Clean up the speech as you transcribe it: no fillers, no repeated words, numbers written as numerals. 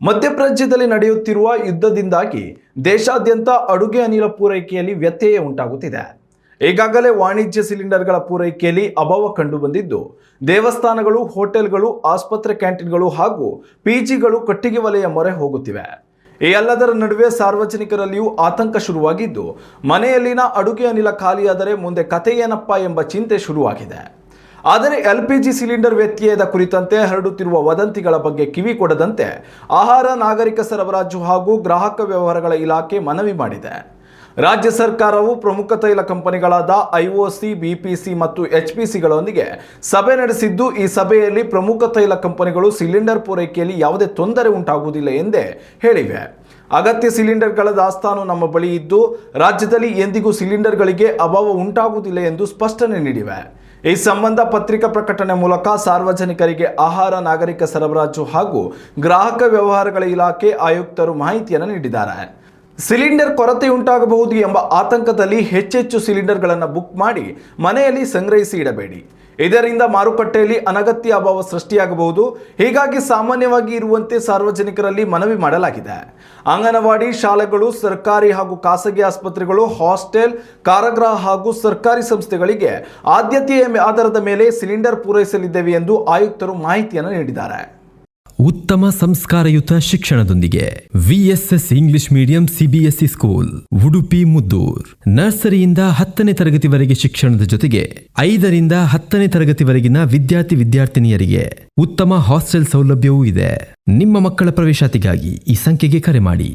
ಮಧ್ಯಪ್ರಾಚ್ಯದಲ್ಲಿ ನಡೆಯುತ್ತಿರುವ ಯುದ್ಧದಿಂದಾಗಿ ದೇಶಾದ್ಯಂತ ಅಡುಗೆ ಅನಿಲ ಪೂರೈಕೆಯಲ್ಲಿ ವ್ಯತ್ಯಯ ಉಂಟಾಗುತ್ತಿದೆ. ಈಗಾಗಲೇ ವಾಣಿಜ್ಯ ಸಿಲಿಂಡರ್ಗಳ ಪೂರೈಕೆಯಲ್ಲಿ ಅಭಾವ ಕಂಡುಬಂದಿದ್ದು, ದೇವಸ್ಥಾನಗಳು, ಹೋಟೆಲ್ಗಳು, ಆಸ್ಪತ್ರೆ ಕ್ಯಾಂಟೀನ್ಗಳು ಹಾಗೂ ಪಿಜಿಗಳು ಕಟ್ಟಿಗೆ ವಲಯ ಮೊರೆ ಹೋಗುತ್ತಿವೆ. ಈ ಎಲ್ಲದರ ನಡುವೆ ಸಾರ್ವಜನಿಕರಲ್ಲಿಯೂ ಆತಂಕ ಶುರುವಾಗಿದ್ದು, ಮನೆಯಲ್ಲಿನ ಅಡುಗೆ ಅನಿಲ ಖಾಲಿಯಾದರೆ ಮುಂದೆ ಕಥೆ ಏನಪ್ಪಾ ಎಂಬ ಚಿಂತೆ ಶುರುವಾಗಿದೆ. ಆದರೆ LPG ಸಿಲಿಂಡರ್ ವ್ಯತ್ಯಯದ ಕುರಿತಂತೆ ಹರಡುತ್ತಿರುವ ವದಂತಿಗಳ ಬಗ್ಗೆ ಕಿವಿ ಕೊಡದಂತೆ ಆಹಾರ, ನಾಗರಿಕ ಸರಬರಾಜು ಹಾಗೂ ಗ್ರಾಹಕ ವ್ಯವಹಾರಗಳ ಇಲಾಖೆ ಮನವಿ ಮಾಡಿದೆ. ರಾಜ್ಯ ಸರ್ಕಾರವು ಪ್ರಮುಖ ತೈಲ ಕಂಪನಿಗಳಾದ IOC, BPC ಮತ್ತು HPCಗಳೊಂದಿಗೆ ಸಭೆ ನಡೆಸಿದ್ದು, ಈ ಸಭೆಯಲ್ಲಿ ಪ್ರಮುಖ ತೈಲ ಕಂಪನಿಗಳು ಸಿಲಿಂಡರ್ ಪೂರೈಕೆಯಲ್ಲಿ ಯಾವುದೇ ತೊಂದರೆ ಉಂಟಾಗುವುದಿಲ್ಲ ಎಂದೇ ಹೇಳಿವೆ. ಅಗತ್ಯ ಸಿಲಿಂಡರ್ಗಳ ದಾಸ್ತಾನು ನಮ್ಮ ಬಳಿ ಇದ್ದು, ರಾಜ್ಯದಲ್ಲಿ ಎಂದಿಗೂ ಸಿಲಿಂಡರ್ಗಳಿಗೆ ಅಭಾವ ಉಂಟಾಗುವುದಿಲ್ಲ ಎಂದು ಸ್ಪಷ್ಟನೆ ನೀಡಿವೆ. ಈ ಸಂಬಂಧ ಪತ್ರಿಕಾ ಪ್ರಕಟಣೆ ಮೂಲಕ ಸಾರ್ವಜನಿಕರಿಗೆ ಆಹಾರ, ನಾಗರಿಕ ಸರಬರಾಜು ಹಾಗೂ ಗ್ರಾಹಕ ವ್ಯವಹಾರಗಳ ಇಲಾಖೆ ಆಯುಕ್ತರು ಮಾಹಿತಿಯನ್ನು ನೀಡಿದ್ದಾರೆ. ಸಿಲಿಂಡರ್ ಕೊರತೆಯುಂಟಾಗಬಹುದು ಎಂಬ ಆತಂಕದಲ್ಲಿ ಹೆಚ್ಚೆಚ್ಚು ಸಿಲಿಂಡರ್ಗಳನ್ನು ಬುಕ್ ಮಾಡಿ ಮನೆಯಲ್ಲಿ ಸಂಗ್ರಹಿಸಿ ಇಡಬೇಡಿ. ಇದರಿಂದ ಮಾರುಕಟ್ಟೆಯಲ್ಲಿ ಅನಗತ್ಯ ಅಭಾವ ಸೃಷ್ಟಿಯಾಗಬಹುದು. ಹೀಗಾಗಿ ಸಾಮಾನ್ಯವಾಗಿ ಇರುವಂತೆ ಸಾರ್ವಜನಿಕರಲ್ಲಿ ಮನವಿ ಮಾಡಲಾಗಿದೆ. ಅಂಗನವಾಡಿ, ಶಾಲೆಗಳು, ಸರ್ಕಾರಿ ಹಾಗೂ ಖಾಸಗಿ ಆಸ್ಪತ್ರೆಗಳು, ಹಾಸ್ಟೆಲ್, ಕಾರಾಗೃಹ ಹಾಗೂ ಸರ್ಕಾರಿ ಸಂಸ್ಥೆಗಳಿಗೆ ಆದ್ಯತೆಯ ಆಧಾರದ ಮೇಲೆ ಸಿಲಿಂಡರ್ ಪೂರೈಸಲಿದ್ದೇವೆ ಎಂದು ಆಯುಕ್ತರು ಮಾಹಿತಿಯನ್ನು ನೀಡಿದ್ದಾರೆ. ಉತ್ತಮ ಸಂಸ್ಕಾರಯುತ ಶಿಕ್ಷಣದೊಂದಿಗೆ VSS English medium CBSE school, Udupi Muddur. ನರ್ಸರಿಯಿಂದ 10ನೇ ತರಗತಿವರೆಗೆ ಶಿಕ್ಷಣದ ಜೊತೆಗೆ 5ರಿಂದ 10ನೇ ತರಗತಿವರೆಗಿನ ವಿದ್ಯಾರ್ಥಿನಿಯರಿಗೆ ಉತ್ತಮ ಹಾಸ್ಟೆಲ್ ಸೌಲಭ್ಯವೂ ಇದೆ. ನಿಮ್ಮ ಮಕ್ಕಳ ಪ್ರವೇಶಾತಿಗಾಗಿ ಈ ಸಂಖ್ಯೆಗೆ ಕರೆ ಮಾಡಿ.